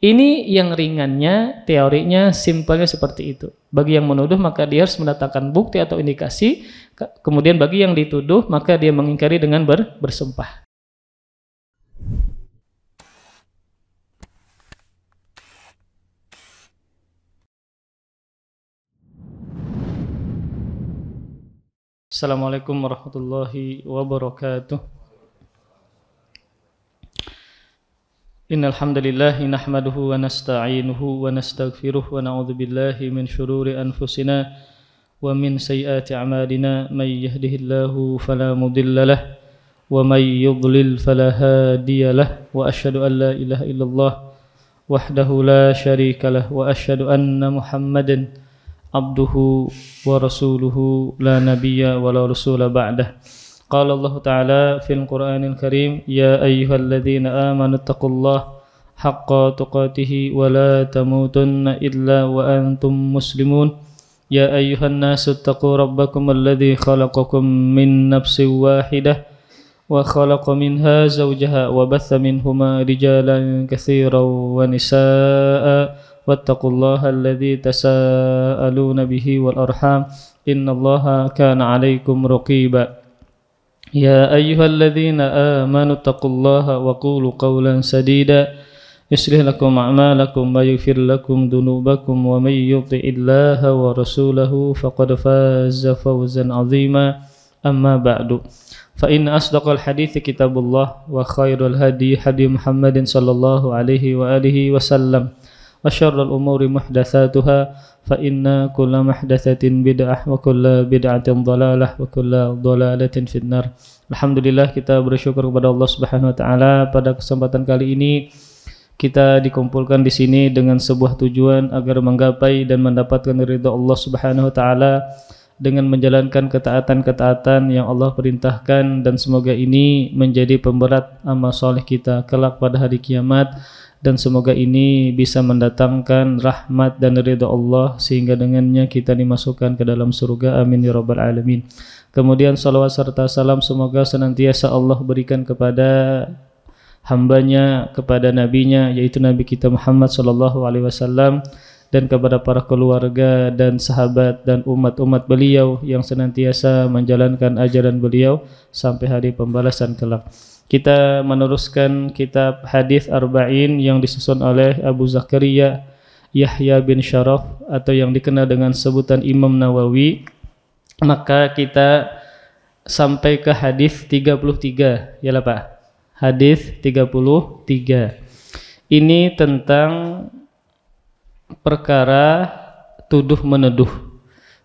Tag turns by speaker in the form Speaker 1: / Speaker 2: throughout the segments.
Speaker 1: Ini yang ringannya, teorinya, simpelnya seperti itu. Bagi yang menuduh maka dia harus mendatangkan bukti atau indikasi. Kemudian bagi yang dituduh maka dia mengingkari dengan bersumpah. Assalamualaikum warahmatullahi wabarakatuh. Innal hamdalillah nahmaduhu wa nasta'inuhu wa nastaghfiruh wa na'udzu billahi min shururi anfusina wa min sayyiati a'malina may yahdihillahu fala mudilla lahu wa may yudlil fala hadiya lahu wa asyhadu an la ilaha illallah wahdahu la syarika lahu wa asyhadu anna Muhammadan abduhu wa rasuluhu la nabiyya wa la rasula ba'dah. Qala Allah Ta'ala fil Qur'anil Karim ya ayyuhalladzina amanu taqullaha haqqa tuqatih wa la tamutunna illa wa antum muslimun ya ayyuhan nasu taqu rabbakum alladzi khalaqakum min nafsin wahidah wa khalaqa minha zawjaha wa batha minhuma rijalan katsiran wa nisaa'a wattaqullaha alladzi tasaaluna bihi wal arham innallaha kana 'alaikum raqiba. Ya ayyuhalladzina amanu taqullaha wa qulu qawlan sadida yuslih lakum a'malakum wa yaghfir lakum dhunubakum wa may yuti'illaha wa rasulahu faqad faza fawzan 'azima amma ba'du fa inna asdaqal hadithi kitabullah wa khairul hadi hadi Muhammadin sallallahu alaihi wa alihi wasallam wa syarrul umuri muhdatsatuha fa inna kulla muhdatsatin bid'ah wa kulla bid'atin dhalalah wa kulla dhalalatin finnar. Alhamdulillah kita bersyukur kepada Allah Subhanahu wa taala pada kesempatan kali ini kita dikumpulkan di sini dengan sebuah tujuan agar menggapai dan mendapatkan ridha Allah Subhanahu wa taala dengan menjalankan ketaatan-ketaatan yang Allah perintahkan, dan semoga ini menjadi pemberat amal soleh kita kelak pada hari kiamat, dan semoga ini bisa mendatangkan rahmat dan ridha Allah sehingga dengannya kita dimasukkan ke dalam surga. Amin ya rabbal alamin. Kemudian salawat serta salam semoga senantiasa Allah berikan kepada hambanya, kepada nabinya yaitu Nabi kita Muhammad sallallahu alaihi wasallam, dan kepada para keluarga dan sahabat dan umat-umat beliau yang senantiasa menjalankan ajaran beliau sampai hari pembalasan kelak. Kita meneruskan kitab hadis Arba'in yang disusun oleh Abu Zakaria Yahya bin Syaraf atau yang dikenal dengan sebutan Imam Nawawi. Maka kita sampai ke hadis 33, yalah Pak. Hadis 33. Ini tentang perkara tuduh menuduh,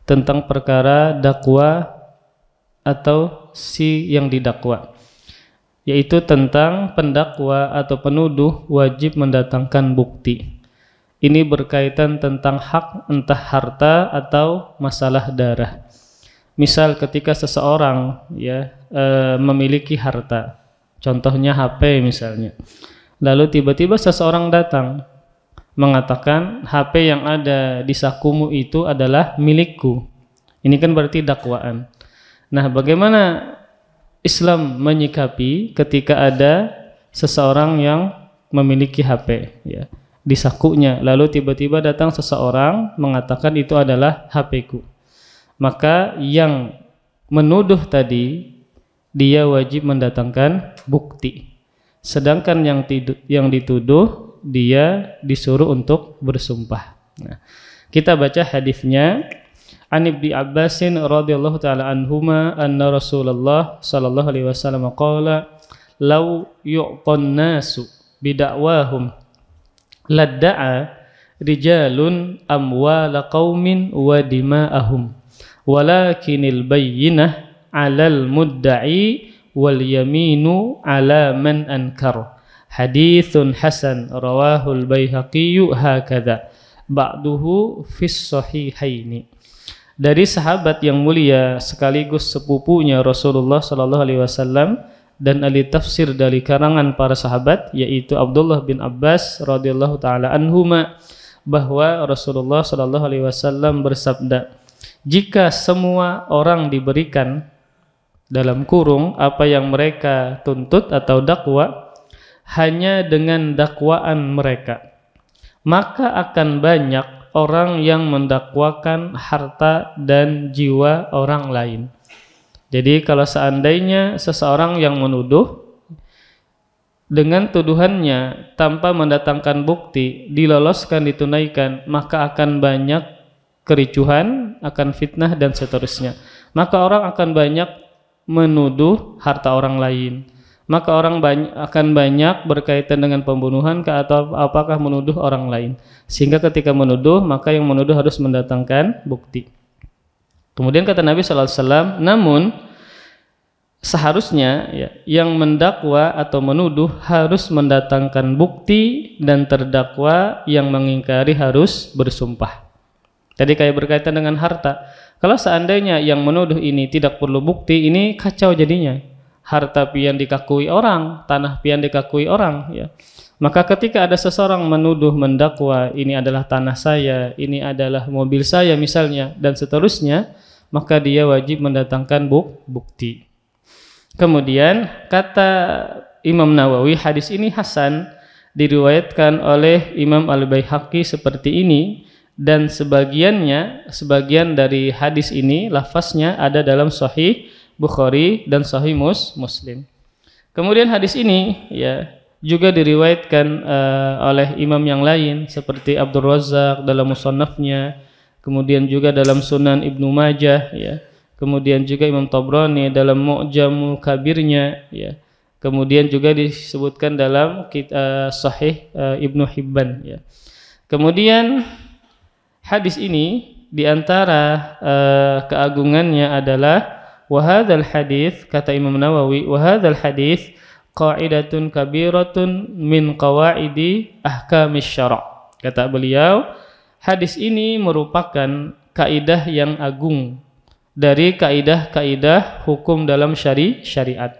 Speaker 1: tentang perkara dakwa atau si yang didakwa, yaitu tentang pendakwa atau penuduh wajib mendatangkan bukti. Ini berkaitan tentang hak, entah harta atau masalah darah. Misal ketika seseorang memiliki harta, contohnya HP misalnya, lalu tiba-tiba seseorang datang mengatakan HP yang ada di sakumu itu adalah milikku. Ini kan berarti dakwaan. Nah, bagaimana Islam menyikapi ketika ada seseorang yang memiliki HP di sakunya, lalu tiba-tiba datang seseorang mengatakan itu adalah HP-ku? Maka yang menuduh tadi dia wajib mendatangkan bukti, sedangkan yang dituduh dia disuruh untuk bersumpah. Nah, kita baca hadisnya. An Ibnu Abbasin radhiyallahu taala anhuma anna Rasulullah sallallahu alaihi wasallam qala law yu'tan nasu bidakwahum ladda'a rijalun amwala qaumin wa dima'ahum walakinil bayyinah 'alal mudda'i wal yaminu 'ala man ankar. Haditsun hasan rawahul Baihaqi hakadha ba'duhu fis sahihaini. Dari sahabat yang mulia sekaligus sepupunya Rasulullah sallallahu alaihi wasallam dan ahli tafsir dari karangan para sahabat yaitu Abdullah bin Abbas radhiyallahu taala anhuma, bahwa Rasulullah sallallahu alaihi wasallam bersabda, jika semua orang diberikan dalam kurung apa yang mereka tuntut atau dakwa hanya dengan dakwaan mereka, maka akan banyak orang yang mendakwakan harta dan jiwa orang lain. Jadi kalau seandainya seseorang yang menuduh dengan tuduhannya tanpa mendatangkan bukti diloloskan, ditunaikan, maka akan banyak kericuhan, akan fitnah dan seterusnya. Maka orang akan banyak menuduh harta orang lain. Maka orang akan banyak berkaitan dengan pembunuhan atau apakah menuduh orang lain. Sehingga ketika menuduh, maka yang menuduh harus mendatangkan bukti. Kemudian kata Nabi SAW, namun seharusnya ya, yang mendakwa atau menuduh harus mendatangkan bukti dan terdakwa yang mengingkari harus bersumpah. Tadi kayak berkaitan dengan harta. Kalau seandainya yang menuduh ini tidak perlu bukti, ini kacau jadinya. Harta pian dikakui orang, tanah pian dikakui orang, ya. Maka ketika ada seseorang menuduh, mendakwa, ini adalah tanah saya, ini adalah mobil saya misalnya, dan seterusnya, maka dia wajib mendatangkan bukti. Kemudian kata Imam Nawawi, hadis ini hasan, diriwayatkan oleh Imam Al-Baihaqi seperti ini, dan sebagian dari hadis ini lafaznya ada dalam Sahih Bukhari dan Sahih Muslim. Kemudian hadis ini ya juga diriwayatkan oleh imam yang lain seperti Abdul Razzaq dalam Musannafnya, kemudian juga dalam Sunan Ibnu Majah ya. Kemudian juga Imam Tabrani dalam Mu'jamul Kabirnya ya. Kemudian juga disebutkan dalam Sahih Ibnu Hibban ya. Kemudian hadis ini diantara keagungannya adalah wahadzal hadits, kata Imam Nawawi, wahadzal hadits qa'idatun kabiratun min qawaidi ahkamis syara'. Kata beliau, hadis ini merupakan kaidah yang agung dari kaidah-kaidah hukum dalam syariat.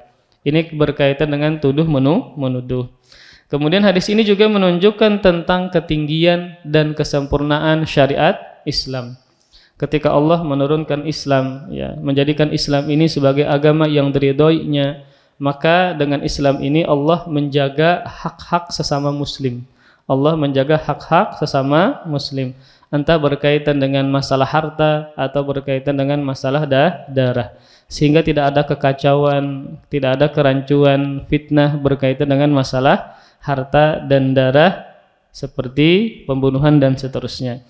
Speaker 1: Ini berkaitan dengan tuduh menuduh. Kemudian hadis ini juga menunjukkan tentang ketinggian dan kesempurnaan syariat Islam. Ketika Allah menurunkan Islam, ya, menjadikan Islam ini sebagai agama yang diridhoinya, maka dengan Islam ini Allah menjaga hak-hak sesama muslim. Allah menjaga hak-hak sesama muslim, entah berkaitan dengan masalah harta atau berkaitan dengan masalah darah, sehingga tidak ada kekacauan, tidak ada kerancuan, fitnah berkaitan dengan masalah harta dan darah seperti pembunuhan dan seterusnya.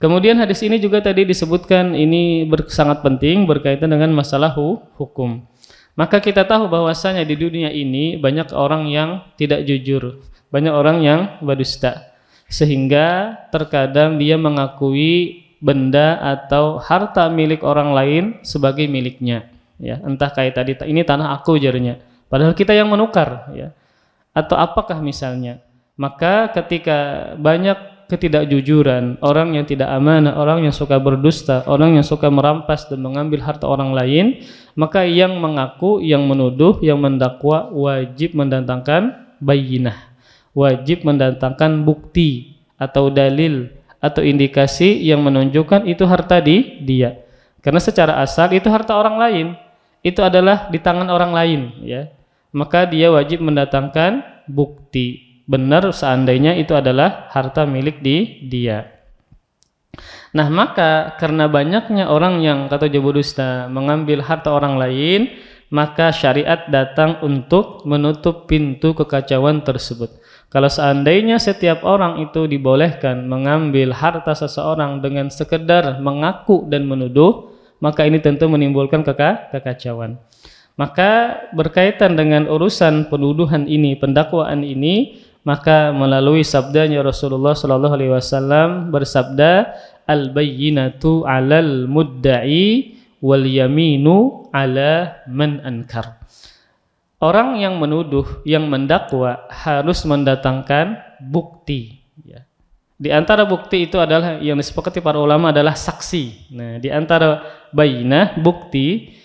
Speaker 1: Kemudian hadis ini juga tadi disebutkan ini sangat penting berkaitan dengan masalah hukum. Maka kita tahu bahwasanya di dunia ini banyak orang yang tidak jujur, banyak orang yang berdusta, sehingga terkadang dia mengakui benda atau harta milik orang lain sebagai miliknya. Ya, entah kayak tadi ini tanah aku jarnya, padahal kita yang menukar, ya. Atau apakah misalnya? Maka ketika banyak ketidakjujuran, orang yang tidak amanah, orang yang suka berdusta, orang yang suka merampas dan mengambil harta orang lain, maka yang mengaku, yang menuduh, yang mendakwa wajib mendatangkan bayyinah, wajib mendatangkan bukti atau dalil atau indikasi yang menunjukkan itu harta dia. Karena secara asal itu harta orang lain, itu adalah di tangan orang lain, ya. Maka dia wajib mendatangkan bukti benar seandainya itu adalah harta milik dia. Nah, maka karena banyaknya orang yang kata berdusta mengambil harta orang lain, maka syariat datang untuk menutup pintu kekacauan tersebut. Kalau seandainya setiap orang itu dibolehkan mengambil harta seseorang dengan sekedar mengaku dan menuduh, maka ini tentu menimbulkan kekacauan. Maka berkaitan dengan urusan penuduhan ini, pendakwaan ini, maka melalui sabdanya Rasulullah sallallahu alaihi wasallam bersabda, al-bayyinatu 'alal mudda'i wal yaminu 'ala man ankar. Orang yang menuduh, yang mendakwa harus mendatangkan bukti, ya. Di antara bukti itu adalah yang disepakati para ulama adalah saksi. Nah, di antara bayyinah, bukti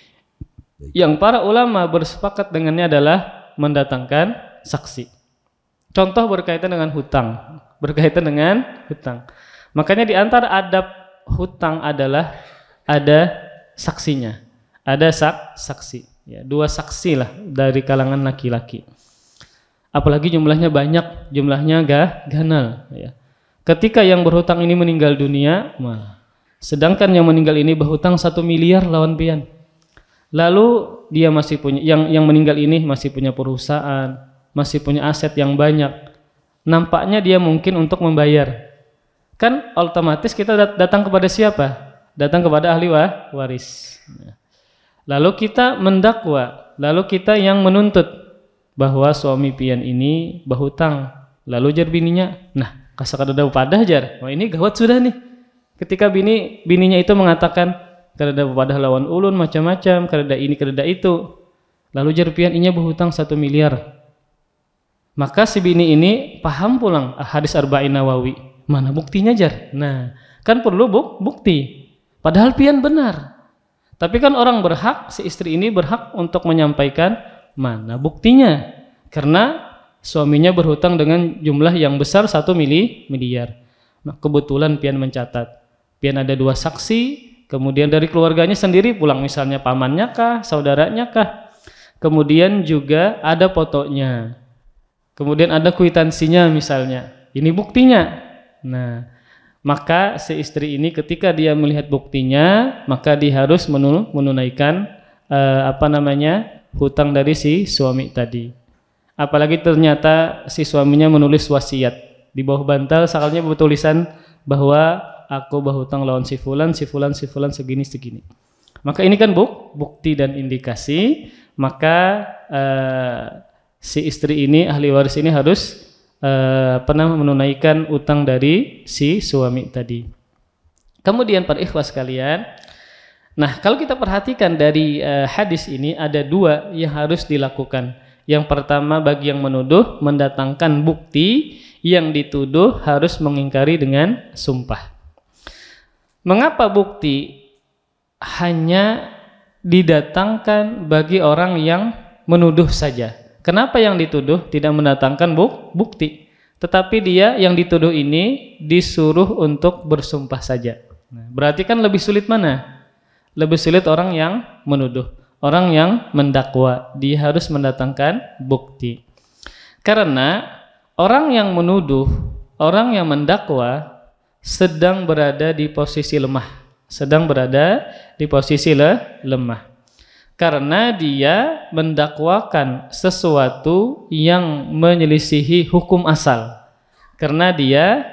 Speaker 1: yang para ulama bersepakat dengannya adalah mendatangkan saksi. Contoh berkaitan dengan hutang, Makanya di antara adab hutang adalah ada saksinya, ada saksi, ya, 2 saksi lah dari kalangan laki-laki. Apalagi jumlahnya banyak, jumlahnya ganal, ya. Ketika yang berhutang ini meninggal dunia, sedangkan yang meninggal ini berhutang 1 miliar lawan pian. Lalu dia masih punya, yang meninggal ini masih punya perusahaan, masih punya aset yang banyak. Nampaknya dia mungkin untuk membayar. Kan otomatis kita datang kepada siapa? Datang kepada ahli waris. Lalu kita mendakwa, lalu kita yang menuntut bahwa suami pian ini berhutang. Lalu jar bininya, nah kasar kada padah jar. Wah ini gawat sudah nih. Ketika bininya itu mengatakan kada padah lawan ulun macam-macam, kada ini kada itu. Lalu jar pian inya berhutang 1 miliar. Maka si bini ini paham pulang hadis Arba'in Nawawi. Mana buktinya jar? Nah, kan perlu bukti. Padahal pian benar. Tapi kan orang berhak, si istri ini berhak untuk menyampaikan mana buktinya. Karena suaminya berhutang dengan jumlah yang besar 1 miliar. Nah, kebetulan pian mencatat. Pian ada 2 saksi. Kemudian dari keluarganya sendiri pulang, misalnya pamannya kah, saudaranya kah. Kemudian juga ada fotonya. Kemudian ada kwitansinya misalnya. Ini buktinya. Nah, maka si istri ini ketika dia melihat buktinya, maka dia harus menunaikan hutang dari si suami tadi. Apalagi ternyata si suaminya menulis wasiat di bawah bantal, sakalnya bertulisan bahwa aku berhutang lawan si fulan segini. Maka ini kan bukti dan indikasi. Maka si istri ini, ahli waris ini harus menunaikan utang dari si suami tadi. Kemudian para ikhwas sekalian, nah kalau kita perhatikan dari hadis ini ada 2 yang harus dilakukan. Yang pertama, bagi yang menuduh mendatangkan bukti, yang dituduh harus mengingkari dengan sumpah. Mengapa bukti hanya didatangkan bagi orang yang menuduh saja? Kenapa yang dituduh tidak mendatangkan bukti? Tetapi dia yang dituduh ini disuruh untuk bersumpah saja. Nah, berarti kan lebih sulit mana? Lebih sulit orang yang menuduh. Orang yang mendakwa, dia harus mendatangkan bukti. Karena orang yang menuduh, orang yang mendakwa sedang berada di posisi lemah. Lemah. Karena dia mendakwakan sesuatu yang menyelisihi hukum asal. Karena dia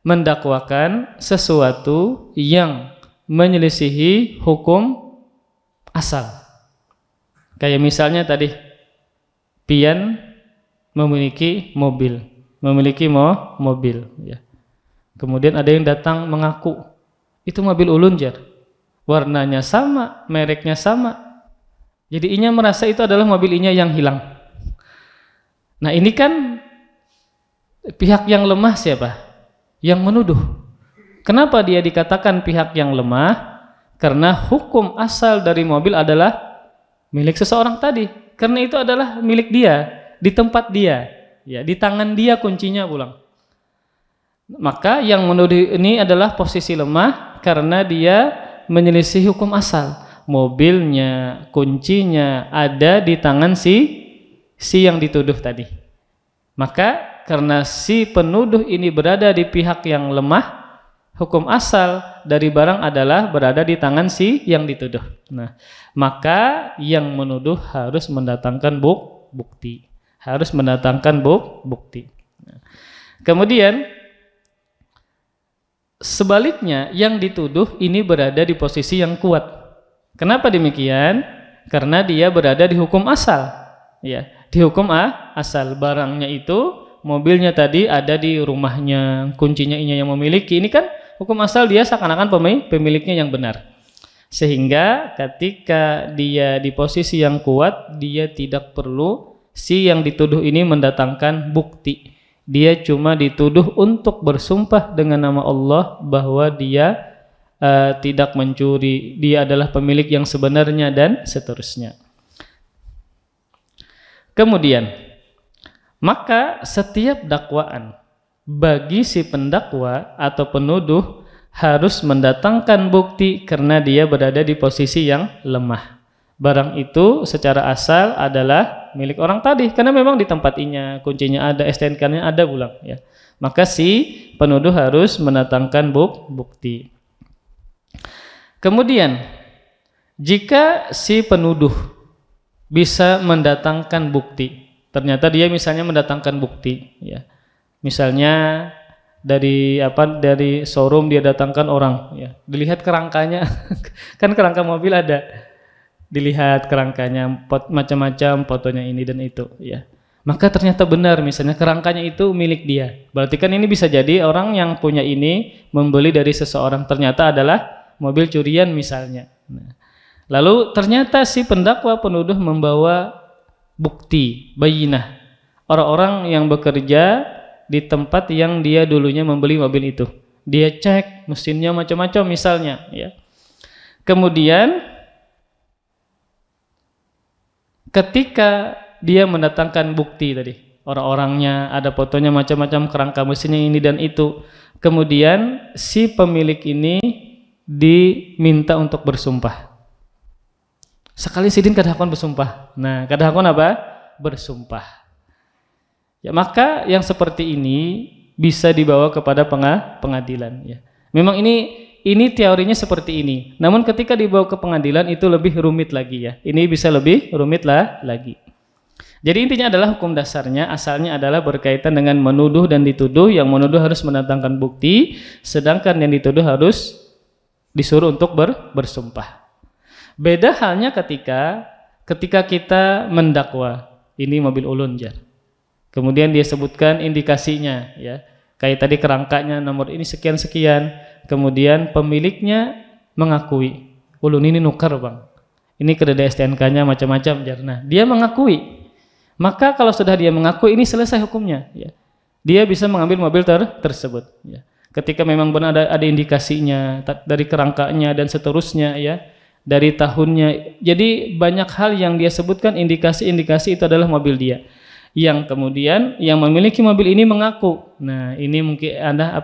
Speaker 1: mendakwakan sesuatu yang menyelisihi hukum asal. Kayak misalnya tadi, pian memiliki mobil, ya. Kemudian ada yang datang mengaku itu mobil ulun jar, warnanya sama, mereknya sama. Jadi inya merasa itu adalah mobil inya yang hilang. Nah ini kan pihak yang lemah siapa? Yang menuduh. Kenapa dia dikatakan pihak yang lemah? Karena hukum asal dari mobil adalah milik seseorang tadi. Karena itu adalah milik dia, di tempat dia, ya, di tangan dia kuncinya pulang. Maka yang menuduh ini adalah posisi lemah karena dia menyelisih hukum asal. Mobilnya, kuncinya ada di tangan si yang dituduh tadi. Maka karena si penuduh ini berada di pihak yang lemah, hukum asal dari barang adalah berada di tangan si yang dituduh. Nah, maka yang menuduh harus mendatangkan bukti. Harus mendatangkan bukti. Nah, kemudian sebaliknya, yang dituduh ini berada di posisi yang kuat. Kenapa demikian? Karena dia berada di hukum asal. Ya, di hukum asal. Barangnya itu, mobilnya tadi ada di rumahnya, kuncinya inya yang memiliki. Ini kan hukum asal, dia seakan-akan pemiliknya yang benar. Sehingga ketika dia di posisi yang kuat, dia tidak perlu si yang dituduh ini mendatangkan bukti. Dia cuma dituduh untuk bersumpah dengan nama Allah bahwa dia tidak mencuri, dia adalah pemilik yang sebenarnya, dan seterusnya. Kemudian, maka setiap dakwaan bagi si pendakwa atau penuduh harus mendatangkan bukti karena dia berada di posisi yang lemah. Barang itu secara asal adalah milik orang tadi karena memang di tempat inya, kuncinya ada, STNK-nya ada pulang, ya. Maka si penuduh harus mendatangkan bukti. Kemudian jika si penuduh bisa mendatangkan bukti, ternyata dia misalnya mendatangkan bukti, ya. Misalnya dari showroom dia datangkan orang, ya. Dilihat kerangkanya, kan kerangka mobil ada, dilihat kerangkanya, macam-macam fotonya ini dan itu, ya. Maka ternyata benar, misalnya kerangkanya itu milik dia. Berarti kan ini bisa jadi orang yang punya ini membeli dari seseorang, ternyata adalah mobil curian misalnya. Nah, lalu ternyata si pendakwa penuduh membawa bukti, bayinah, orang-orang yang bekerja di tempat yang dia dulunya membeli mobil itu. Dia cek mesinnya macam-macam misalnya, ya. Kemudian ketika dia mendatangkan bukti tadi, orang-orangnya ada fotonya macam-macam, kerangka mesinnya ini dan itu. Kemudian si pemilik ini diminta untuk bersumpah. Sekali sidin kadahakon bersumpah. Nah, kadahakon apa? Bersumpah. Ya, maka yang seperti ini bisa dibawa kepada pengadilan, ya. Memang ini teorinya seperti ini. Namun ketika dibawa ke pengadilan itu lebih rumit lagi, ya. Ini bisa lebih rumit lagi. Jadi intinya adalah hukum dasarnya asalnya adalah berkaitan dengan menuduh dan dituduh. Yang menuduh harus mendatangkan bukti, sedangkan yang dituduh harus disuruh untuk bersumpah. Beda halnya ketika kita mendakwa, ini mobil ulun, Jar. Kemudian dia sebutkan indikasinya, ya. Kayak tadi kerangkanya nomor ini sekian-sekian. Kemudian pemiliknya mengakui, ulun ini nuker, Bang. Ini kredit STNK-nya macam-macam, Jar. Nah, dia mengakui. Maka kalau sudah dia mengaku, ini selesai hukumnya, ya. Dia bisa mengambil mobil tersebut, ya. Ketika memang benar ada indikasinya dari kerangkanya dan seterusnya, ya, dari tahunnya. Jadi banyak hal yang dia sebutkan, indikasi-indikasi itu adalah mobil dia. Yang kemudian yang memiliki mobil ini mengaku. Nah, ini mungkin Anda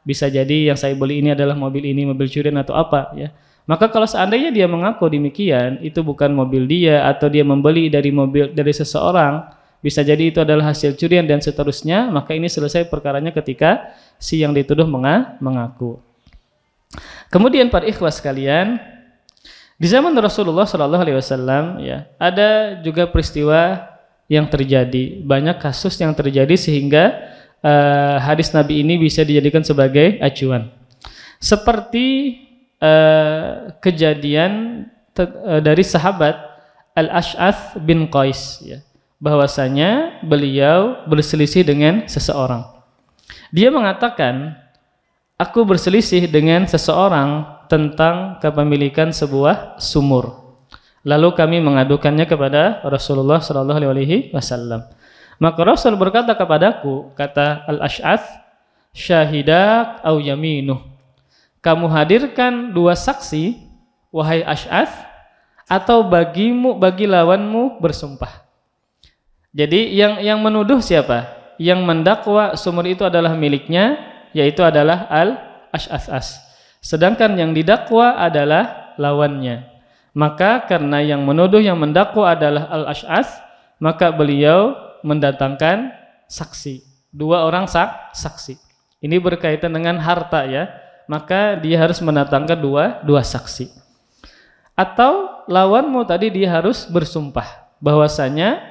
Speaker 1: bisa jadi yang saya beli ini adalah mobil ini, mobil curian atau apa, ya. Maka kalau seandainya dia mengaku demikian, itu bukan mobil dia atau dia membeli dari seseorang, bisa jadi itu adalah hasil curian dan seterusnya, maka ini selesai perkaranya ketika si yang dituduh mengaku. Kemudian para ikhwas sekalian, di zaman Rasulullah SAW, ya, ada juga peristiwa yang terjadi, banyak kasus yang terjadi sehingga hadis Nabi ini bisa dijadikan sebagai acuan. Seperti kejadian dari sahabat Al-Ash'ath bin Qais, ya, bahwasanya beliau berselisih dengan seseorang. Dia mengatakan, aku berselisih dengan seseorang tentang kepemilikan sebuah sumur. Lalu kami mengadukannya kepada Rasulullah SAW. Maka Rasul berkata kepadaku, kata Al-Ash'ath, syahidak au yaminuh. Kamu hadirkan dua saksi, wahai Ash'ath, atau bagi lawanmu bersumpah. Jadi yang menuduh siapa? Yang mendakwa sumur itu adalah miliknya, yaitu adalah Al-Ash'ath. Sedangkan yang didakwa adalah lawannya. Maka karena yang menuduh yang mendakwa adalah Al-Ash'ath, maka beliau mendatangkan saksi. Dua orang saksi. Ini berkaitan dengan harta, ya. Maka dia harus mendatangkan dua saksi. Atau lawanmu tadi dia harus bersumpah bahwasanya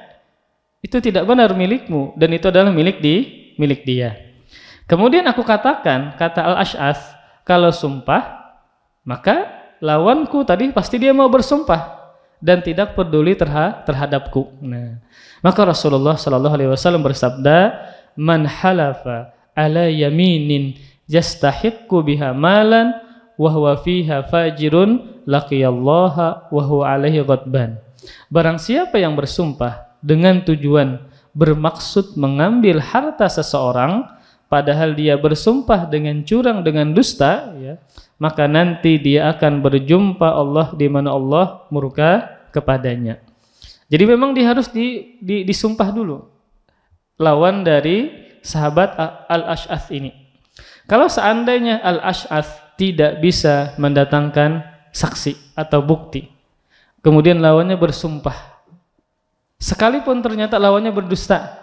Speaker 1: itu tidak benar milikmu dan itu adalah milik dia. Kemudian aku katakan, kata Al-Ash'ath, kalau sumpah maka lawanku tadi pasti dia mau bersumpah dan tidak peduli terhadapku. Nah, maka Rasulullah SAW bersabda, man halafa ala yaminin yastahiqqu biha malan wa huwa fiha fajirun laqiyallaha wa huwa alaihi ghadban. Barang siapa yang bersumpah dengan tujuan bermaksud mengambil harta seseorang padahal dia bersumpah dengan curang, dengan dusta, ya, maka nanti dia akan berjumpa Allah di mana Allah murka kepadanya. Jadi memang dia harus disumpah dulu lawan dari sahabat Al-Ash'ath ini. Kalau seandainya Al-Ash'ath tidak bisa mendatangkan saksi atau bukti, kemudian lawannya bersumpah, sekalipun ternyata lawannya berdusta,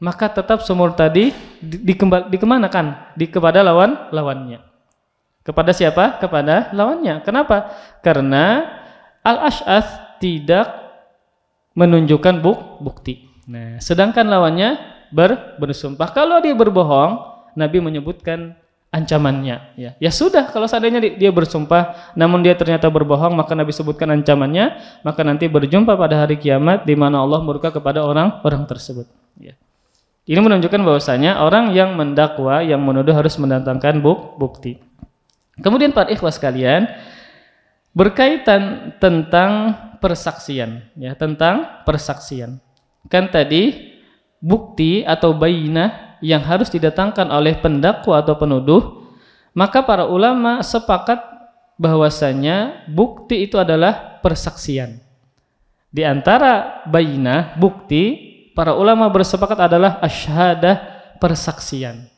Speaker 1: maka tetap sumur tadi dikemanakan? Kepada lawannya. Kepada siapa? Kepada lawannya. Kenapa? Karena Al-Ash'ath tidak menunjukkan bukti. Nah, sedangkan lawannya bersumpah. Kalau dia berbohong, Nabi menyebutkan ancamannya. Ya sudah, kalau seandainya dia bersumpah, namun dia ternyata berbohong, maka Nabi sebutkan ancamannya, maka nanti berjumpa pada hari kiamat di mana Allah murka kepada orang tersebut. Ya. Ini menunjukkan bahwasanya orang yang mendakwa, yang menuduh harus mendatangkan bukti. Kemudian para ikhwas sekalian, berkaitan tentang persaksian, ya, tentang persaksian. Kan tadi bukti atau bayinah yang harus didatangkan oleh pendakwa atau penuduh, maka para ulama sepakat bahwasanya bukti itu adalah persaksian. Di antara bayinah, bukti, para ulama bersepakat adalah asyhadah, persaksian.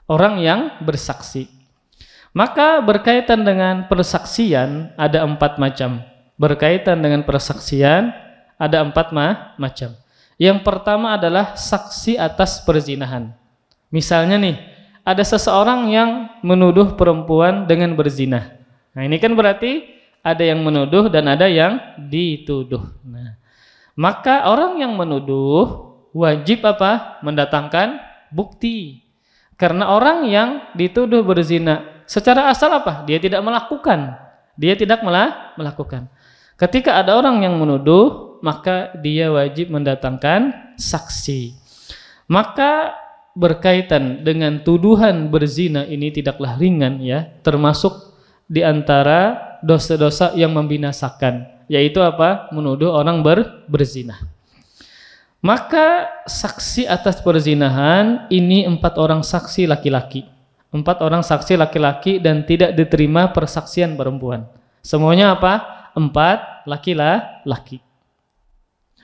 Speaker 1: Orang yang bersaksi. Maka berkaitan dengan persaksian ada 4 macam. Berkaitan dengan persaksian ada 4 macam. Yang pertama adalah saksi atas perzinahan. Misalnya nih, ada seseorang yang menuduh perempuan dengan berzina. Nah, ini kan berarti ada yang menuduh dan ada yang dituduh. Nah, maka orang yang menuduh wajib apa? Mendatangkan bukti. Karena orang yang dituduh berzina secara asal apa? Dia tidak melakukan. Dia tidak melakukan. Ketika ada orang yang menuduh, maka dia wajib mendatangkan saksi. Maka berkaitan dengan tuduhan berzina ini tidaklah ringan, ya, termasuk di antara dosa-dosa yang membinasakan, yaitu apa? Menuduh orang berzina. Maka saksi atas perzinahan ini 4 orang saksi laki-laki. 4 orang saksi laki-laki dan tidak diterima persaksian perempuan. Semuanya apa? 4 laki-laki.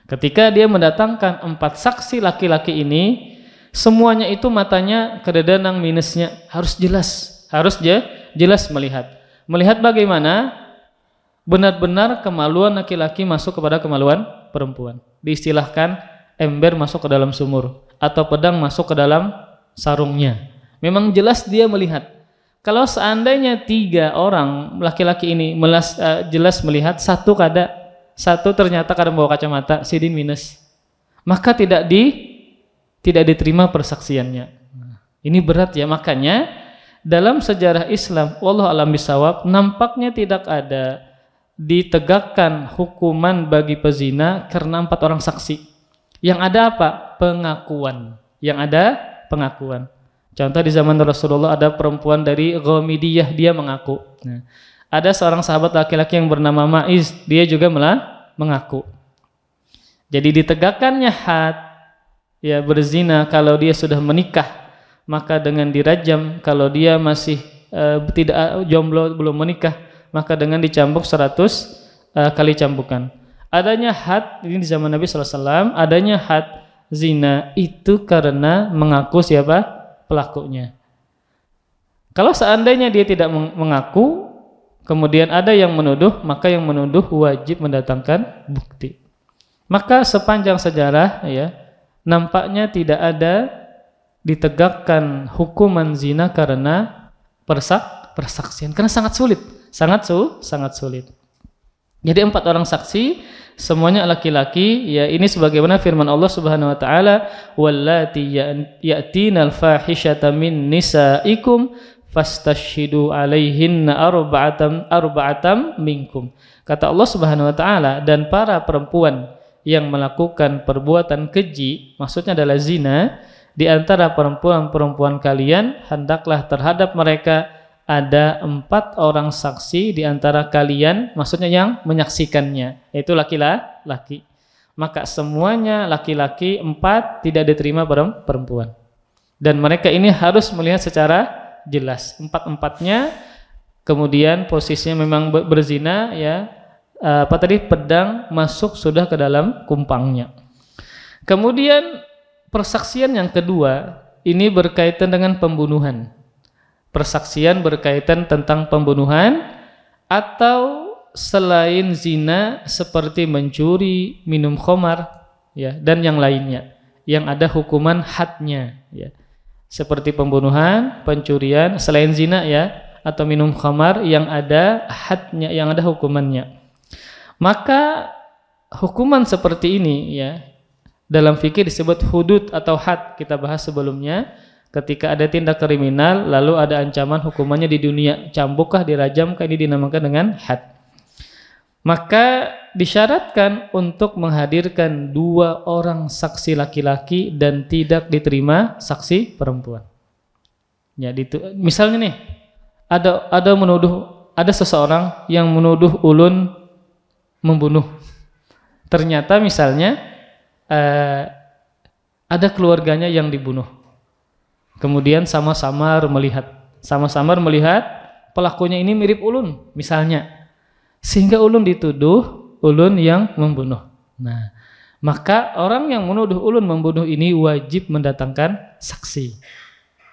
Speaker 1: Ketika dia mendatangkan 4 saksi laki-laki ini, semuanya itu matanya kededanang minusnya, harus jelas melihat. Melihat bagaimana benar-benar kemaluan laki-laki masuk kepada kemaluan perempuan. Diistilahkan ember masuk ke dalam sumur atau pedang masuk ke dalam sarungnya. Memang jelas dia melihat. Kalau seandainya 3 orang laki-laki ini jelas melihat, satu ternyata kadang bawa kacamata, sidin minus, maka tidak diterima persaksiannya. Ini berat, ya. Makanya dalam sejarah Islam, wallahu a'lam bishawab, nampaknya tidak ada ditegakkan hukuman bagi pezina karena 4 orang saksi. Yang ada apa? Pengakuan. Contoh di zaman Rasulullah ada perempuan dari Ghamidiyah, dia mengaku. Nah, ada seorang sahabat laki-laki yang bernama Ma'iz, dia juga mengaku. Jadi ditegakkannya had, ya, berzina kalau dia sudah menikah, maka dengan dirajam. Kalau dia masih tidak jomblo, belum menikah, maka dengan dicambuk 100 kali cambukan. Adanya had ini di zaman Nabi SAW, adanya had zina itu karena mengaku siapa? Pelakunya. Kalau seandainya dia tidak mengaku, kemudian ada yang menuduh, maka yang menuduh wajib mendatangkan bukti. Maka sepanjang sejarah, ya, nampaknya tidak ada ditegakkan hukuman zina karena persaksian, karena sangat sulit. Jadi 4 orang saksi, semuanya laki-laki, ya. Ini sebagaimana firman Allah Subhanahu wa taala, wallati ya'tinal fahishata min nisaikum fastashhidu alaihinna arba'atam minkum. Kata Allah Subhanahu wa taala, dan para perempuan yang melakukan perbuatan keji, maksudnya adalah zina, di antara perempuan-perempuan kalian hendaklah terhadap mereka ada 4 orang saksi di antara kalian, maksudnya yang menyaksikannya, yaitu laki-laki. Maka semuanya laki-laki, 4 tidak diterima perempuan. Dan mereka ini harus melihat secara jelas. 4-4-nya kemudian posisinya memang berzina, ya. Pedang masuk sudah ke dalam kumpangnya. Kemudian persaksian yang kedua ini berkaitan dengan pembunuhan. Persaksian berkaitan tentang pembunuhan atau selain zina seperti mencuri, minum khamar, ya, dan yang lainnya. yang ada hukuman hadnya ya. Seperti pembunuhan, pencurian, selain zina ya, atau minum khamar yang ada hadnya, yang ada hukumannya. Maka hukuman seperti ini ya, dalam fikih disebut hudud atau had, kita bahas sebelumnya. Ketika ada tindak kriminal lalu ada ancaman hukumannya di dunia, cambukkah, dirajamkah, ini dinamakan dengan had. Maka disyaratkan untuk menghadirkan 2 orang saksi laki-laki dan tidak diterima saksi perempuan. Ya, misalnya nih ada seseorang yang menuduh ulun membunuh. Ternyata misalnya ada keluarganya yang dibunuh. Kemudian sama-sama melihat pelakunya ini mirip ulun misalnya, sehingga ulun dituduh ulun yang membunuh. Nah, maka orang yang menuduh ulun membunuh ini wajib mendatangkan saksi.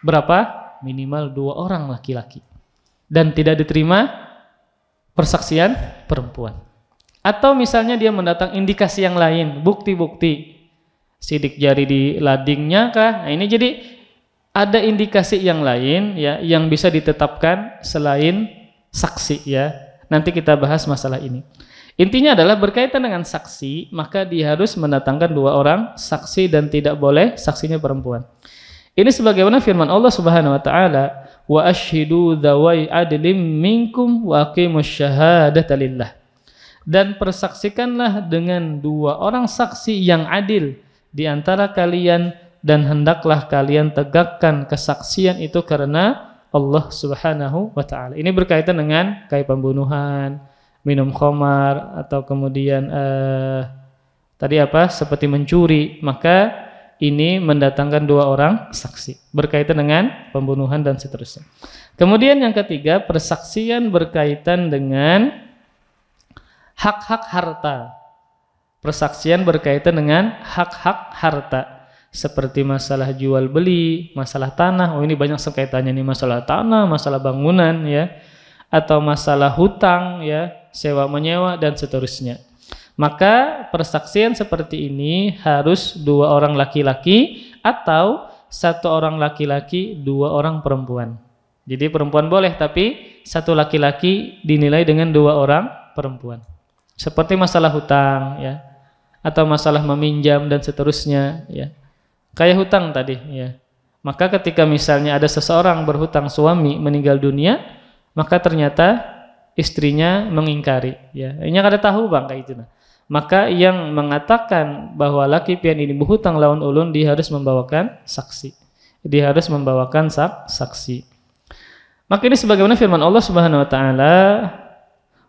Speaker 1: Berapa? Minimal 2 orang laki-laki. Dan tidak diterima persaksian perempuan. Atau misalnya dia mendatang indikasi yang lain, bukti-bukti, sidik jari di ladingnya kah? Nah, ini jadi ada indikasi yang lain ya, yang bisa ditetapkan selain saksi ya. Nanti kita bahas masalah ini. Intinya adalah berkaitan dengan saksi, maka dia harus mendatangkan 2 orang saksi dan tidak boleh saksinya perempuan. Ini sebagaimana firman Allah Subhanahu wa taala, wa asyhidu dzawai adlim minkum wa aqimus syahadata lillah. Dan persaksikanlah dengan 2 orang saksi yang adil di antara kalian, dan hendaklah kalian tegakkan kesaksian itu karena Allah Subhanahu wa taala. Ini berkaitan dengan kayak pembunuhan, minum khamar, atau kemudian tadi apa? Seperti mencuri, maka ini mendatangkan 2 orang saksi berkaitan dengan pembunuhan dan seterusnya. Kemudian yang ketiga, persaksian berkaitan dengan hak-hak harta. Persaksian berkaitan dengan hak-hak harta. Seperti masalah jual beli, masalah tanah. Oh, ini banyak sekaitannya nih, masalah tanah, masalah bangunan ya, atau masalah hutang ya, sewa menyewa dan seterusnya. Maka persaksian seperti ini harus 2 orang laki-laki atau 1 orang laki-laki, 2 orang perempuan. Jadi perempuan boleh, tapi 1 laki-laki dinilai dengan 2 orang perempuan. Seperti masalah hutang ya, atau masalah meminjam dan seterusnya ya. Kayak hutang tadi ya. Maka ketika misalnya ada seseorang berhutang, suami meninggal dunia, maka ternyata istrinya mengingkari ya. Ini kada tahu bang kayak itu. Maka yang mengatakan bahwa laki pian ini berhutang lawan ulun, dia harus membawakan saksi. Dia harus membawakan saksi. Maka ini sebagaimana firman Allah Subhanahu wa taala,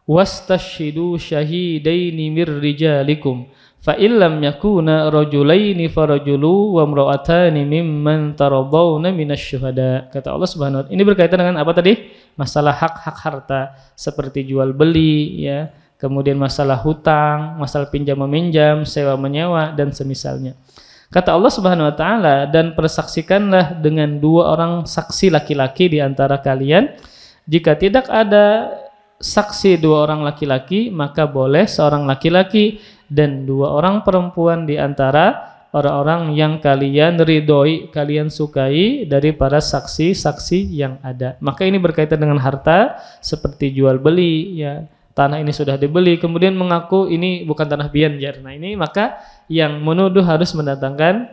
Speaker 1: wastashhidu syahidaini mir rijalikum fa illam yakuna rajulaini farajulu wa imra'atani mimman taradawna minasy-syuhada. Kata Allah Subhanahu wa taala. Ini berkaitan dengan apa tadi? Masalah hak-hak harta seperti jual beli ya, kemudian masalah hutang, masalah pinjam meminjam, sewa menyewa dan semisalnya. Kata Allah Subhanahu wa taala, dan persaksikanlah dengan 2 orang saksi laki-laki di antara kalian. Jika tidak ada saksi 2 orang laki-laki, maka boleh seorang laki-laki dan 2 orang perempuan di antara orang-orang yang kalian ridhoi, kalian sukai dari para saksi-saksi yang ada. Maka ini berkaitan dengan harta seperti jual beli ya. Tanah ini sudah dibeli, kemudian mengaku ini bukan tanah bianjar. Nah ini maka yang menuduh harus mendatangkan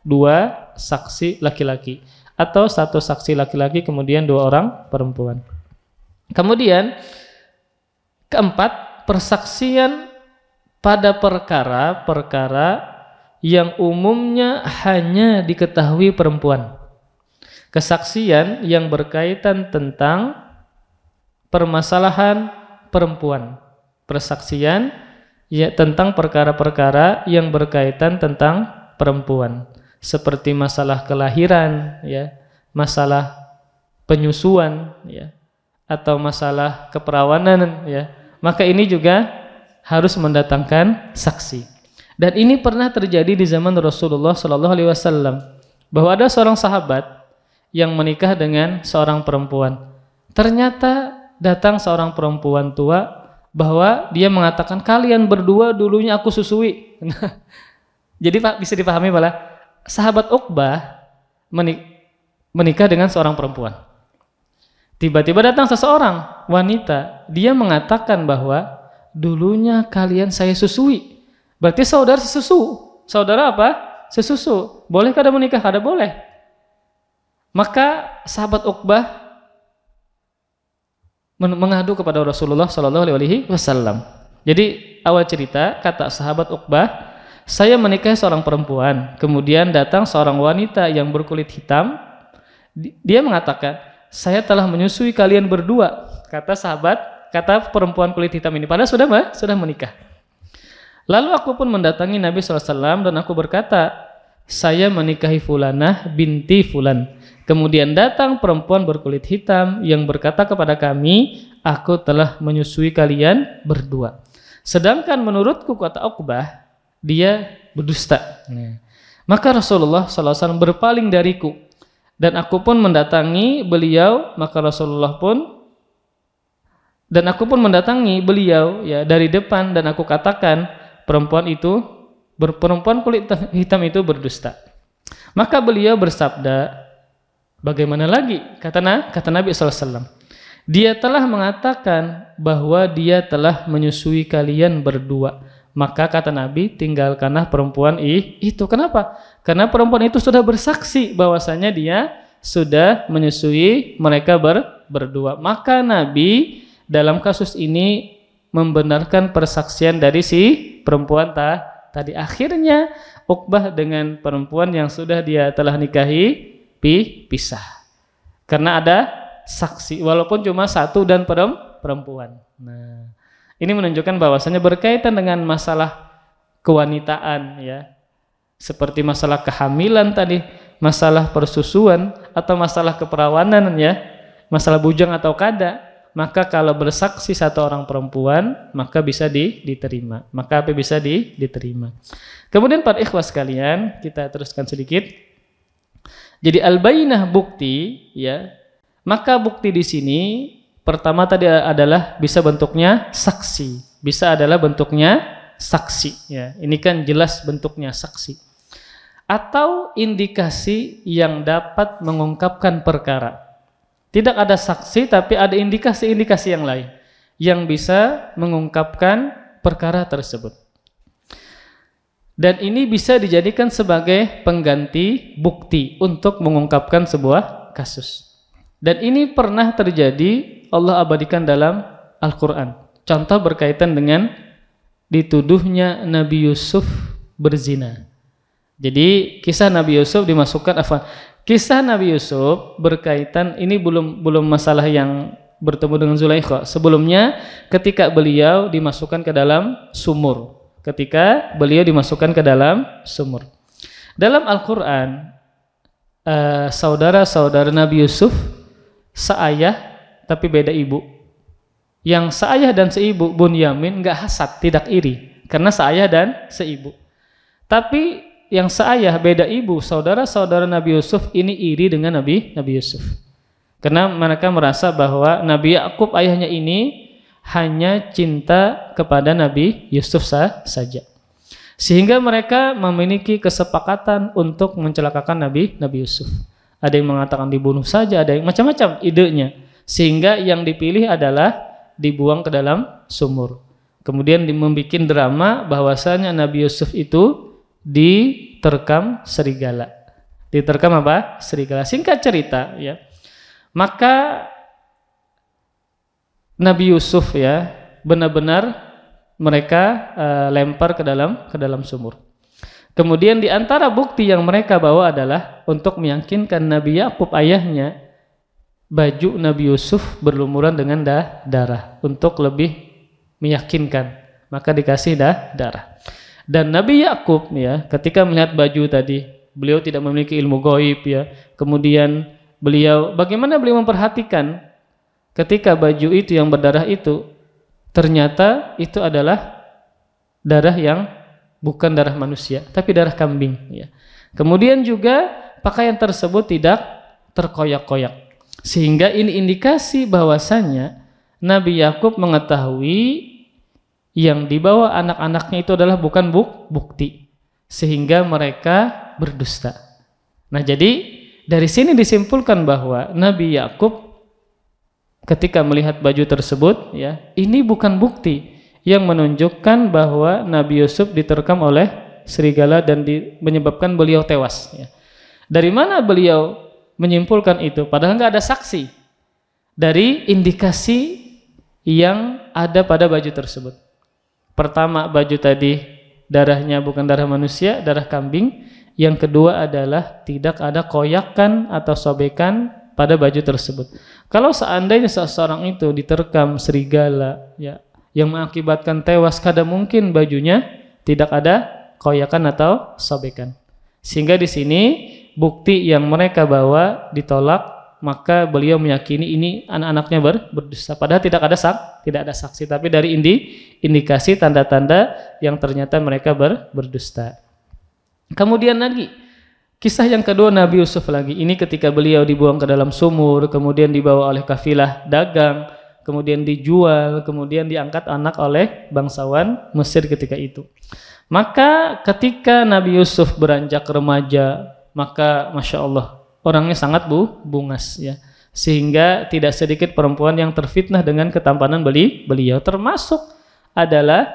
Speaker 1: 2 saksi laki-laki atau 1 saksi laki-laki kemudian 2 orang perempuan. Kemudian keempat, persaksian pada perkara-perkara yang umumnya hanya diketahui perempuan. Kesaksian yang berkaitan tentang permasalahan perempuan. Persaksian ya tentang perkara-perkara yang berkaitan tentang perempuan, seperti masalah kelahiran ya, masalah penyusuan ya, atau masalah keperawanan ya. Maka ini juga harus mendatangkan saksi. Dan ini pernah terjadi di zaman Rasulullah Shallallahu Alaihi Wasallam, bahwa ada seorang sahabat yang menikah dengan seorang perempuan. Ternyata datang seorang perempuan tua, bahwa dia mengatakan kalian berdua dulunya aku susui. Jadi Pak bisa dipahami malah sahabat Uqbah menikah dengan seorang perempuan. Tiba-tiba datang seseorang wanita, dia mengatakan bahwa dulunya kalian saya susui. Berarti saudara sesusu. Saudara apa? Sesusu. Bolehkah ada menikah? Kada boleh. Maka sahabat Uqbah mengadu kepada Rasulullah Shallallahu Alaihi Wasallam. Jadi awal cerita kata sahabat Uqbah, saya menikahi seorang perempuan, kemudian datang seorang wanita yang berkulit hitam. Dia mengatakan, saya telah menyusui kalian berdua. Kata perempuan kulit hitam ini, padahal sudah menikah. Lalu aku pun mendatangi Nabi SAW dan aku berkata, saya menikahi Fulanah binti Fulan. Kemudian datang perempuan berkulit hitam yang berkata kepada kami, aku telah menyusui kalian berdua. Sedangkan menurutku, kata Uqbah, dia berdusta. Maka Rasulullah SAW berpaling dariku dan aku pun mendatangi beliau. Maka Rasulullah pun dan aku pun mendatangi beliau ya dari depan dan aku katakan perempuan kulit hitam itu berdusta. Maka beliau bersabda, bagaimana lagi? Kata Nabi SAW, dia telah mengatakan bahwa dia telah menyusui kalian berdua. Maka kata Nabi, tinggalkanlah perempuan itu. Kenapa? Karena perempuan itu sudah bersaksi bahwasanya dia sudah menyusui mereka berdua. Maka Nabi dalam kasus ini membenarkan persaksian dari si perempuan tadi. Akhirnya Uqbah dengan perempuan yang sudah dia telah nikahi pisah. Karena ada saksi, walaupun cuma satu dan perempuan. Nah, ini menunjukkan bahwasanya berkaitan dengan masalah kewanitaan ya. Seperti masalah kehamilan tadi, masalah persusuan atau masalah keperawanan ya, masalah bujang atau kada. Maka kalau bersaksi satu orang perempuan, maka bisa diterima. Maka apa bisa diterima. Kemudian para ikhwas sekalian, kita teruskan sedikit. Jadi al-bayyinah bukti ya. Maka bukti di sini pertama tadi adalah bisa bentuknya saksi, bisa adalah bentuknya saksi ya. Ini kan jelas bentuknya saksi. Atau indikasi yang dapat mengungkapkan perkara. Tidak ada saksi tapi ada indikasi-indikasi yang lain yang bisa mengungkapkan perkara tersebut. Dan ini bisa dijadikan sebagai pengganti bukti untuk mengungkapkan sebuah kasus. Dan ini pernah terjadi, Allah abadikan dalam Al-Quran. Contoh berkaitan dengan dituduhnya Nabi Yusuf berzina. Jadi kisah Nabi Yusuf dimasukkan kisah Nabi Yusuf berkaitan, ini belum masalah yang bertemu dengan Zulaikha. Sebelumnya ketika beliau dimasukkan ke dalam sumur. Dalam Al-Quran, saudara-saudara Nabi Yusuf seayah tapi beda ibu. Yang seayah dan seibu Bunyamin enggak hasad, tidak iri karena seayah dan seibu. Tapi yang seayah beda ibu, saudara-saudara Nabi Yusuf ini iri dengan Nabi Yusuf. Karena mereka merasa bahwa Nabi Yakub ayahnya ini hanya cinta kepada Nabi Yusuf saja. Sehingga mereka memiliki kesepakatan untuk mencelakakan Nabi Yusuf. Ada yang mengatakan dibunuh saja, ada yang macam-macam idenya. Sehingga yang dipilih adalah dibuang ke dalam sumur. Kemudian membuat drama bahwasanya Nabi Yusuf itu diterkam serigala. Diterkam apa? Serigala. Singkat cerita ya. Maka Nabi Yusuf ya benar-benar mereka lempar ke dalam sumur. Kemudian di antara bukti yang mereka bawa adalah untuk meyakinkan Nabi Yakub ayahnya, baju Nabi Yusuf berlumuran dengan darah untuk lebih meyakinkan. Maka dikasih darah. Dan Nabi Yakub ya, ketika melihat baju tadi, beliau tidak memiliki ilmu gaib ya. Kemudian bagaimana beliau memperhatikan ketika baju itu yang berdarah itu ternyata itu adalah darah yang bukan darah manusia, tapi darah kambing ya. Kemudian juga pakaian tersebut tidak terkoyak-koyak. Sehingga ini indikasi bahwasanya Nabi Yakub mengetahui yang dibawa anak-anaknya itu adalah bukan bukti. sehingga mereka berdusta. Nah, jadi dari sini disimpulkan bahwa Nabi Yakub ketika melihat baju tersebut, ya, ini bukan bukti yang menunjukkan bahwa Nabi Yusuf diterkam oleh serigala dan menyebabkan beliau tewas. Ya. Dari mana beliau menyimpulkan itu? Padahal nggak ada saksi dari indikasi yang ada pada baju tersebut. Pertama, baju tadi darahnya bukan darah manusia, darah kambing. Yang kedua adalah tidak ada koyakan atau sobekan pada baju tersebut. Kalau seandainya seseorang itu diterkam serigala, ya, yang mengakibatkan tewas, kadang mungkin bajunya tidak ada koyakan atau sobekan. Sehingga di sini bukti yang mereka bawa ditolak, maka beliau meyakini ini anak-anaknya berdusta. Padahal tidak ada saksi, tapi dari indikasi tanda-tanda yang ternyata mereka berdusta. Kemudian lagi kisah yang kedua Nabi Yusuf lagi. Ini ketika beliau dibuang ke dalam sumur, kemudian dibawa oleh kafilah dagang, kemudian dijual, kemudian diangkat anak oleh bangsawan Mesir ketika itu. Maka ketika Nabi Yusuf beranjak remaja, maka Masya Allah orangnya sangat bungas, ya, sehingga tidak sedikit perempuan yang terfitnah dengan ketampanan beliau, termasuk adalah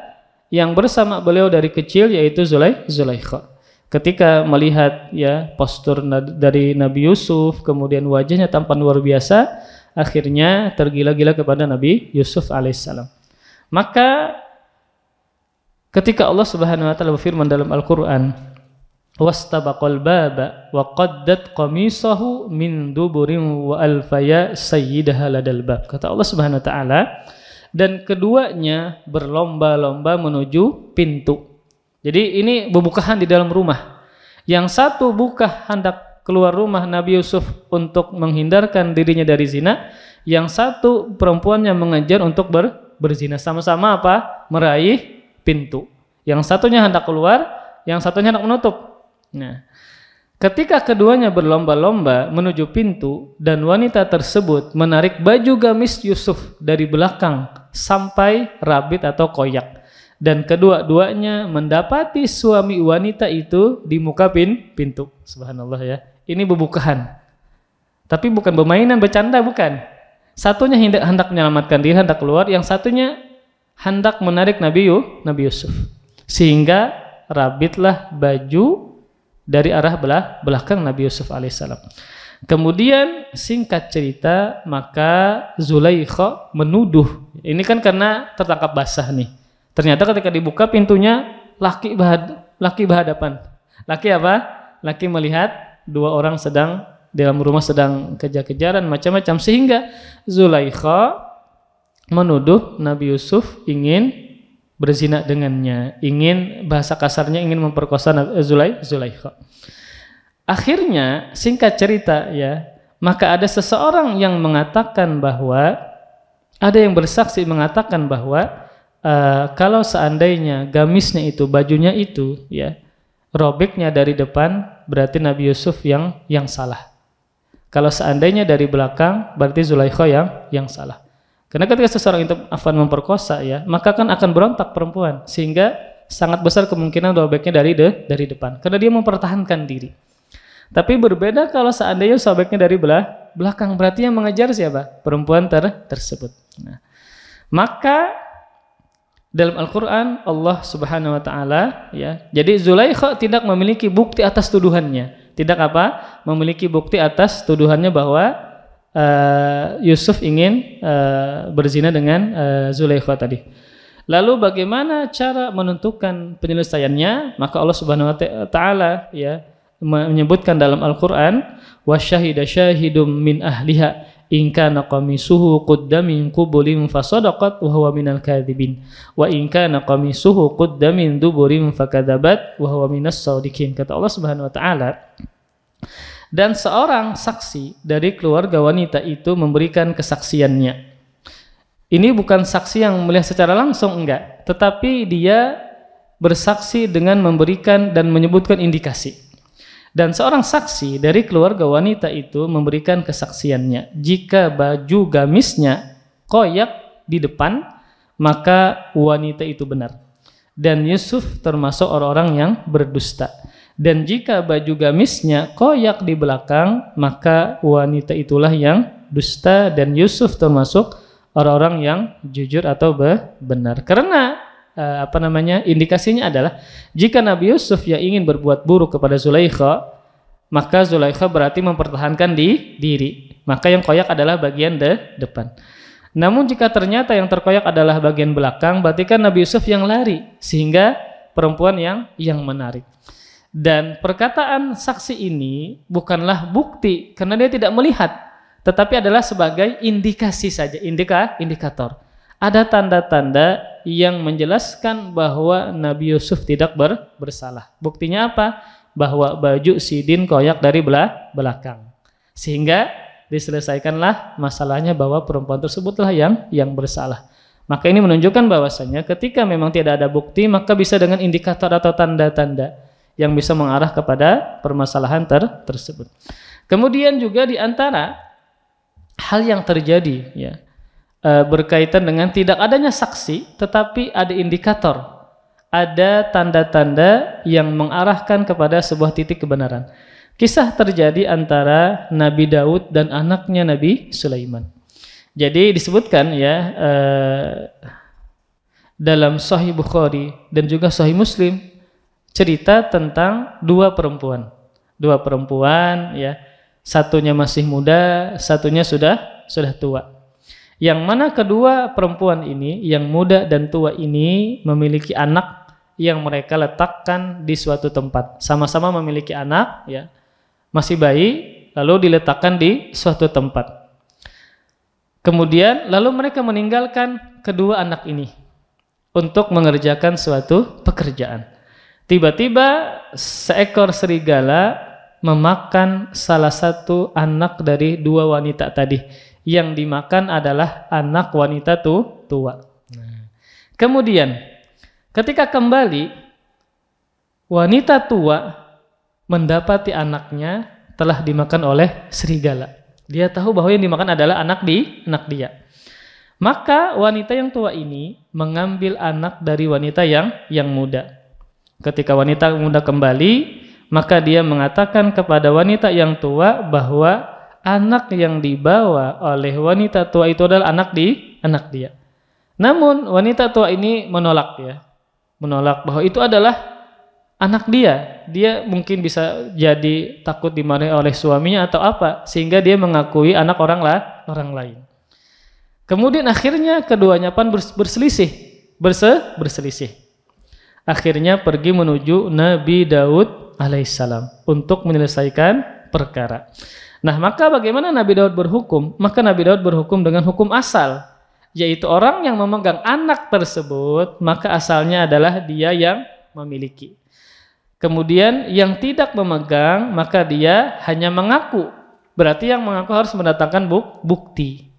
Speaker 1: yang bersama beliau dari kecil, yaitu Zulaikha. Ketika melihat, ya, postur dari Nabi Yusuf, kemudian wajahnya tampan luar biasa, akhirnya tergila-gila kepada Nabi Yusuf alaihissalam. Maka ketika Allah Subhanahu wa taala berfirman dalam Al-Qur'an, wastabaqal baba wa qaddat qamisahu min duburin wa alfaya sayyidaha ladal bab. Kata Allah Subhanahu wa taala, dan keduanya berlomba-lomba menuju pintu. Jadi ini bebukahan di dalam rumah. Yang satu buka hendak keluar rumah Nabi Yusuf untuk menghindarkan dirinya dari zina, yang satu perempuannya mengejar untuk berzina. Sama-sama apa? Meraih pintu. Yang satunya hendak keluar, yang satunya hendak menutup. Nah, ketika keduanya berlomba-lomba menuju pintu dan wanita tersebut menarik baju gamis Yusuf dari belakang sampai rabit atau koyak, dan kedua-duanya mendapati suami wanita itu di muka pintu. Subhanallah, ya. Ini bebukahan. Tapi bukan bermainan, bercanda, bukan. Satunya hendak menyelamatkan diri, hendak keluar, yang satunya hendak menarik Nabi Yusuf. Sehingga rabitlah baju dari arah belakang Nabi Yusuf alaihissalam. Kemudian singkat cerita, maka Zulaikha menuduh. Ini kan karena tertangkap basah nih. Ternyata ketika dibuka pintunya, laki berhadapan. Laki apa? Laki melihat dua orang sedang dalam rumah sedang kejar-kejaran macam-macam, sehingga Zulaikha menuduh Nabi Yusuf ingin berzina dengannya, ingin, bahasa kasarnya, ingin memperkosa Zulaikha. Akhirnya singkat cerita, ya, maka ada seseorang yang mengatakan bahwa, ada yang bersaksi mengatakan bahwa kalau seandainya gamisnya itu, bajunya itu, ya, robeknya dari depan, berarti Nabi Yusuf yang salah. Kalau seandainya dari belakang, berarti Zulaikha yang salah. Karena ketika seseorang itu akan memperkosa, ya, maka kan akan berontak perempuan, sehingga sangat besar kemungkinan robeknya dari depan, karena dia mempertahankan diri. Tapi berbeda kalau seandainya sobeknya dari belakang, berarti yang mengejar siapa? Perempuan tersebut. Nah, maka dalam Al-Quran Allah Subhanahu wa taala, ya, jadi Zulaikha tidak memiliki bukti atas tuduhannya. Tidak apa? Memiliki bukti atas tuduhannya bahwa Yusuf ingin berzina dengan Zulaikha tadi. Lalu bagaimana cara menentukan penyelesaiannya? Maka Allah Subhanahu wa taala, ya, menyebutkan dalam Al-Quran, wasyahida syahidum min ahliha in kana qamisuhu qudda min qubulin fasadaqat wa huwa minal kadhibin wa in kana qamisuhu qudda min duburin fakadzabat wa huwa minas shadiqin. Kata Allah Subhanahu wa taala, dan seorang saksi dari keluarga wanita itu memberikan kesaksiannya. Ini bukan saksi yang melihat secara langsung, enggak, tetapi dia bersaksi dengan memberikan dan menyebutkan indikasi. Dan seorang saksi dari keluarga wanita itu memberikan kesaksiannya. Jika baju gamisnya koyak di depan, maka wanita itu benar. dan Yusuf termasuk orang-orang yang berdusta. Dan jika baju gamisnya koyak di belakang, maka wanita itulah yang dusta dan Yusuf termasuk orang-orang yang jujur atau benar. Karena indikasinya adalah jika Nabi Yusuf yang ingin berbuat buruk kepada Zulaikha, maka Zulaikha berarti mempertahankan diri. Maka yang koyak adalah bagian depan. Namun jika ternyata yang terkoyak adalah bagian belakang, berarti kan Nabi Yusuf yang lari, sehingga perempuan yang menarik. Dan perkataan saksi ini bukanlah bukti karena dia tidak melihat, tetapi adalah sebagai indikasi saja, indikator. Ada tanda-tanda yang menjelaskan bahwa Nabi Yusuf tidak bersalah. Buktinya apa? Bahwa baju Sidin koyak dari belakang. Sehingga diselesaikanlah masalahnya bahwa perempuan tersebutlah yang bersalah. Maka ini menunjukkan bahwasanya ketika memang tidak ada bukti, maka bisa dengan indikator atau tanda-tanda yang bisa mengarah kepada permasalahan tersebut. Kemudian juga di antara hal yang terjadi berkaitan dengan tidak adanya saksi, tetapi ada indikator, ada tanda-tanda yang mengarahkan kepada sebuah titik kebenaran. Kisah terjadi antara Nabi Daud dan anaknya Nabi Sulaiman. Jadi disebutkan dalam Sahih Bukhari dan juga Sahih Muslim cerita tentang dua perempuan satunya masih muda, satunya sudah tua. Yang mana kedua perempuan ini, yang muda dan tua ini memiliki anak yang mereka letakkan di suatu tempat. Sama-sama memiliki anak, masih bayi, lalu diletakkan di suatu tempat. Kemudian lalu mereka meninggalkan kedua anak ini untuk mengerjakan suatu pekerjaan. Tiba-tiba seekor serigala memakan salah satu anak dari dua wanita tadi. Yang dimakan adalah anak wanita tua. Kemudian ketika kembali, wanita tua mendapati anaknya telah dimakan oleh serigala. Dia tahu bahwa yang dimakan adalah anak dia. Maka wanita yang tua ini mengambil anak dari wanita yang muda. Ketika wanita muda kembali, maka dia mengatakan kepada wanita yang tua bahwa anak yang dibawa oleh wanita tua itu adalah anak dia. Namun wanita tua ini menolak bahwa itu adalah anak dia. Dia mungkin bisa jadi takut dimarahi oleh suaminya atau apa, sehingga dia mengakui anak orang lain. Kemudian akhirnya keduanya pun berselisih. Akhirnya pergi menuju Nabi Daud alaihissalam untuk menyelesaikan perkara. Nah, maka bagaimana Nabi Daud berhukum? Maka Nabi Daud berhukum dengan hukum asal, yaitu orang yang memegang anak tersebut, maka asalnya adalah dia yang memiliki. Kemudian yang tidak memegang, maka dia hanya mengaku. Berarti yang mengaku harus mendatangkan bukti.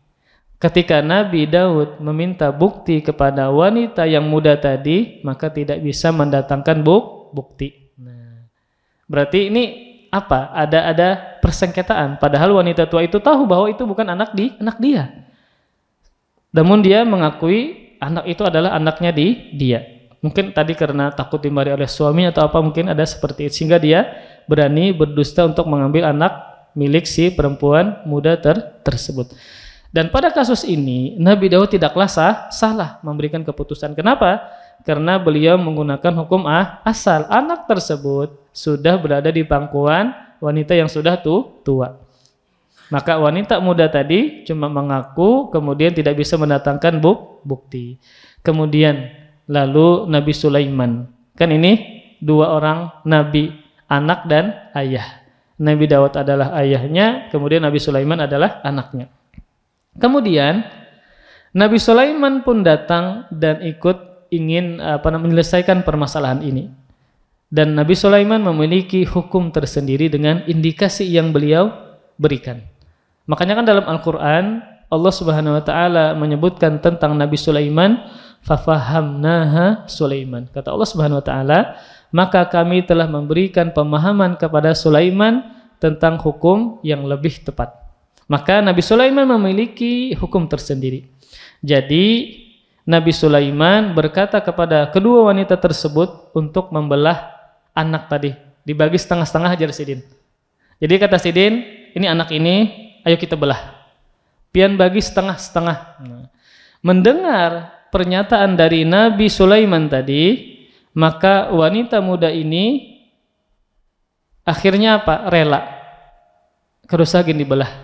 Speaker 1: Ketika Nabi Daud meminta bukti kepada wanita yang muda tadi, maka tidak bisa mendatangkan bukti. Nah, berarti ini apa? Ada persengketaan. Padahal wanita tua itu tahu bahwa itu bukan anak dia. Namun dia mengakui anak itu adalah anaknya dia. Mungkin tadi karena takut dimarahi oleh suami atau apa, mungkin ada seperti itu, sehingga dia berani berdusta untuk mengambil anak milik si perempuan muda tersebut. Dan pada kasus ini Nabi Daud tidaklah salah memberikan keputusan. Kenapa? Karena beliau menggunakan hukum asal. Anak tersebut sudah berada di pangkuan wanita yang sudah tua. Maka wanita muda tadi cuma mengaku, kemudian tidak bisa mendatangkan bukti. Kemudian lalu Nabi Sulaiman, kan ini dua orang nabi, anak dan ayah. Nabi Daud adalah ayahnya, kemudian Nabi Sulaiman adalah anaknya. Kemudian Nabi Sulaiman pun datang dan ingin menyelesaikan permasalahan ini. Dan Nabi Sulaiman memiliki hukum tersendiri dengan indikasi yang beliau berikan. Makanya kan dalam Al-Qur'an Allah Subhanahu wa taala menyebutkan tentang Nabi Sulaiman, fafahamnaha Sulaiman. Kata Allah Subhanahu wa taala, maka kami telah memberikan pemahaman kepada Sulaiman tentang hukum yang lebih tepat. Maka Nabi Sulaiman memiliki hukum tersendiri. Jadi Nabi Sulaiman berkata kepada kedua wanita tersebut untuk membelah anak tadi, dibagi setengah-setengah aja Sidin. Jadi kata Sidin, ini anak ini, ayo kita belah. Pian bagi setengah-setengah. Mendengar pernyataan dari Nabi Sulaiman tadi, maka wanita muda ini akhirnya apa? Rela. Kerusagin dibelah.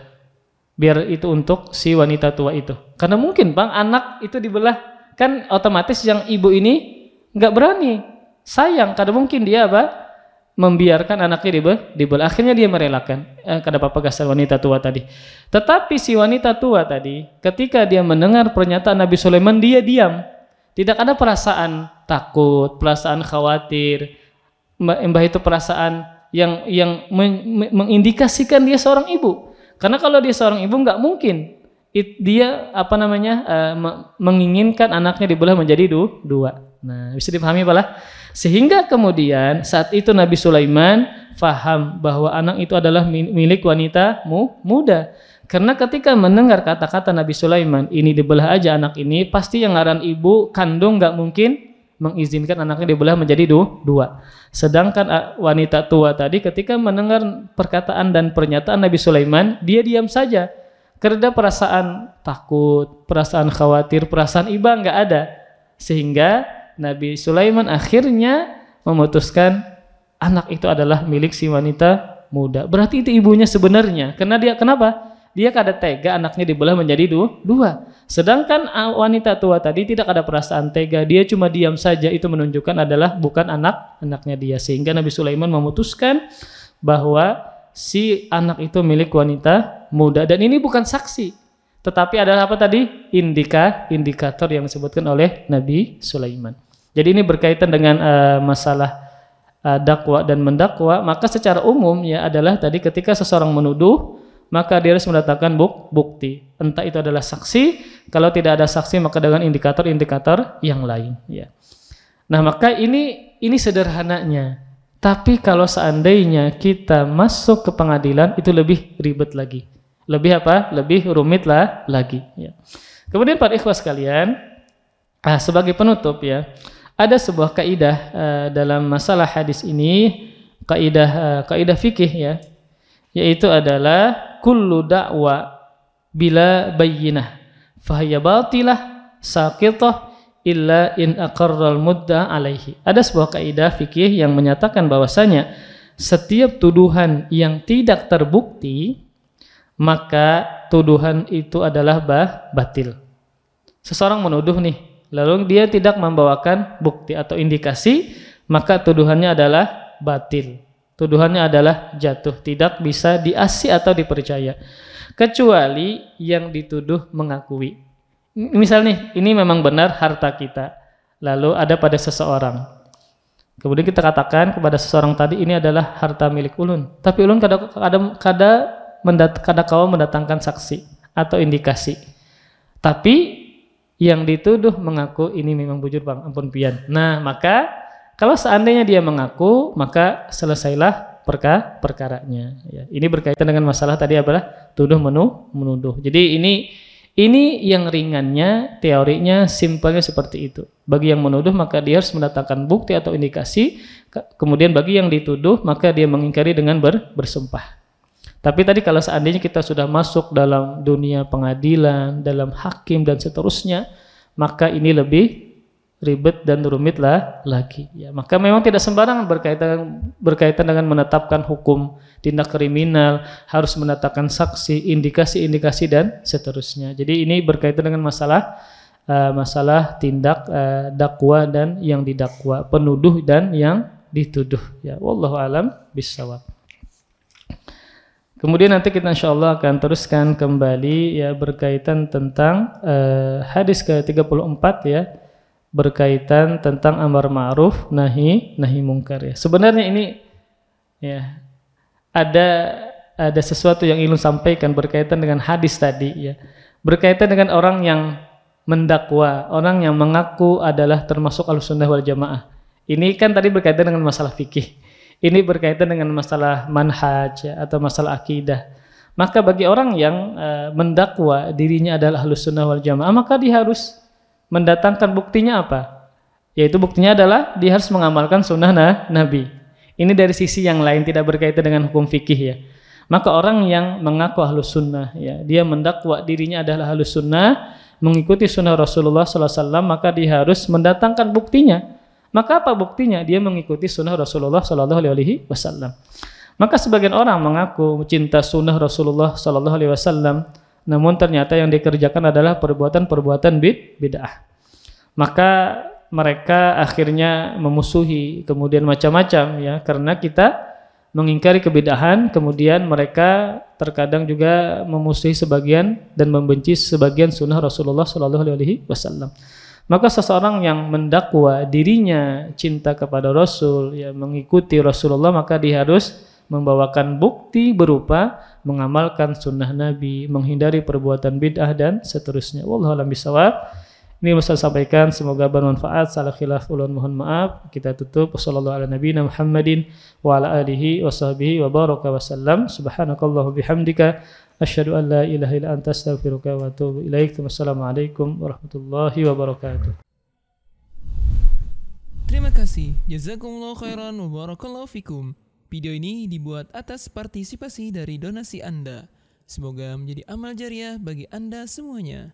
Speaker 1: Biar itu untuk si wanita tua itu. Karena mungkin Bang, anak itu dibelah. Kan otomatis yang ibu ini nggak berani. Sayang, karena mungkin dia apa? Membiarkan anaknya dibelah. Akhirnya dia merelakan. Kada apa-apa gasal wanita tua tadi. Tetapi si wanita tua tadi, ketika dia mendengar pernyataan Nabi Sulaiman, dia diam. Tidak ada perasaan takut, perasaan khawatir. Mbah itu perasaan yang mengindikasikan dia seorang ibu. Karena kalau dia seorang ibu nggak mungkin dia menginginkan anaknya dibelah menjadi dua. Nah, bisa dipahami Pak? Sehingga kemudian saat itu Nabi Sulaiman faham bahwa anak itu adalah milik wanita muda. Karena ketika mendengar kata-kata Nabi Sulaiman, ini dibelah aja anak ini, pasti yang ngaran ibu kandung nggak mungkin mengizinkan anaknya dibelah menjadi dua. Sedangkan wanita tua tadi ketika mendengar perkataan dan pernyataan Nabi Sulaiman, dia diam saja. Karena perasaan takut, perasaan khawatir, perasaan iba nggak ada. Sehingga Nabi Sulaiman akhirnya memutuskan anak itu adalah milik si wanita muda. Berarti itu ibunya sebenarnya. Karena dia kenapa? Dia kada tega anaknya dibelah menjadi dua. Sedangkan wanita tua tadi tidak ada perasaan tega. Dia cuma diam saja. Itu menunjukkan adalah bukan anaknya dia. Sehingga Nabi Sulaiman memutuskan bahwa si anak itu milik wanita muda. Dan ini bukan saksi. Tetapi adalah apa tadi? Indikator yang disebutkan oleh Nabi Sulaiman. Jadi ini berkaitan dengan masalah dakwa dan mendakwa. Maka secara umum ya adalah tadi ketika seseorang menuduh, maka dia harus mendatangkan bukti. Entah itu adalah saksi, kalau tidak ada saksi maka dengan indikator-indikator yang lain. Ya. Nah maka ini sederhananya. Tapi kalau seandainya kita masuk ke pengadilan itu lebih ribet lagi. Lebih apa? Lebih rumit lah lagi. Ya. Kemudian para ikhwas sekalian, sebagai penutup ya, ada sebuah kaidah dalam masalah hadis ini, kaidah fikih ya, yaitu adalah kullu da'wa bila bayyinah fahiya batilah saqitah illa in aqarral mudda alaihi. Ada sebuah kaidah fikih yang menyatakan bahwasanya setiap tuduhan yang tidak terbukti maka tuduhan itu adalah batil. Seseorang menuduh nih, lalu dia tidak membawakan bukti atau indikasi, maka tuduhannya adalah batil. Tuduhannya adalah jatuh, tidak bisa diasi atau dipercaya. Kecuali yang dituduh mengakui. Misal nih, ini memang benar harta kita, lalu ada pada seseorang. Kemudian kita katakan kepada seseorang tadi, ini adalah harta milik ulun. Tapi ulun kada kawa mendatangkan saksi atau indikasi. Tapi yang dituduh mengaku ini memang bujur Bang, ampun pian. Nah, maka kalau seandainya dia mengaku, maka selesailah perkaranya. Ya, ini berkaitan dengan masalah tadi adalah tuduh menuduh. Jadi ini yang ringannya, teorinya, simpelnya seperti itu. Bagi yang menuduh maka dia harus mendatangkan bukti atau indikasi. Kemudian bagi yang dituduh maka dia mengingkari dengan bersumpah. Tapi tadi kalau seandainya kita sudah masuk dalam dunia pengadilan, dalam hakim dan seterusnya, maka ini lebih ribet dan rumit lah lagi. Ya, maka memang tidak sembarangan berkaitan dengan menetapkan hukum tindak kriminal, harus menetapkan saksi, indikasi-indikasi dan seterusnya. Jadi ini berkaitan dengan masalah tindak dakwa dan yang didakwa, penuduh dan yang dituduh. Ya, wallahu alam bissawab. Kemudian nanti kita insyaallah akan teruskan kembali ya berkaitan tentang hadis ke-34 ya, berkaitan tentang amar ma'ruf nahi mungkar ya. Sebenarnya ini ya ada sesuatu yang ingin sampaikan berkaitan dengan hadis tadi ya. Berkaitan dengan orang yang mendakwa, orang yang mengaku adalah termasuk Ahlussunnah wal Jamaah. Ini kan tadi berkaitan dengan masalah fikih. Ini berkaitan dengan masalah manhaj ya, atau masalah akidah. Maka bagi orang yang mendakwa dirinya adalah Ahlussunnah wal Jamaah, maka dia harus mendatangkan buktinya apa? Yaitu buktinya adalah dia harus mengamalkan sunnah Nabi. Ini dari sisi yang lain, tidak berkaitan dengan hukum fikih ya. Maka orang yang mengaku ahlus sunnah ya, dia mendakwa dirinya adalah ahlus sunnah, mengikuti sunnah Rasulullah SAW, maka dia harus mendatangkan buktinya. Maka apa buktinya? Dia mengikuti sunnah Rasulullah SAW. Maka sebagian orang mengaku cinta sunnah Rasulullah SAW, namun ternyata yang dikerjakan adalah perbuatan-perbuatan bid'ah. Maka mereka akhirnya memusuhi, kemudian macam-macam ya, karena kita mengingkari kebid'ahan, kemudian mereka terkadang juga memusuhi sebagian dan membenci sebagian sunnah Rasulullah SAW. Maka seseorang yang mendakwa dirinya cinta kepada Rasul, ya, mengikuti Rasulullah, maka dia harus membawakan bukti berupa mengamalkan sunnah Nabi, menghindari perbuatan bid'ah dan seterusnya. Wallahu a'lam bishawab. Ini yang saya sampaikan, semoga bermanfaat. Salah khilaf ulun mohon maaf. Kita tutup. Wassallallahu ala nabiyina Muhammadin wa ala alihi wa sahbihi wa baraka wa sallam. Subhanakallahu bihamdika asyhadu an la ilaha illa anta astaghfiruka wa atubu ilaik. Wassalamualaikum warahmatullahi wabarakatuh.
Speaker 2: Terima kasih. Jazakumullahu khairan wa barakallahu fikum. Video ini dibuat atas partisipasi dari donasi Anda. Semoga menjadi amal jariah bagi Anda semuanya.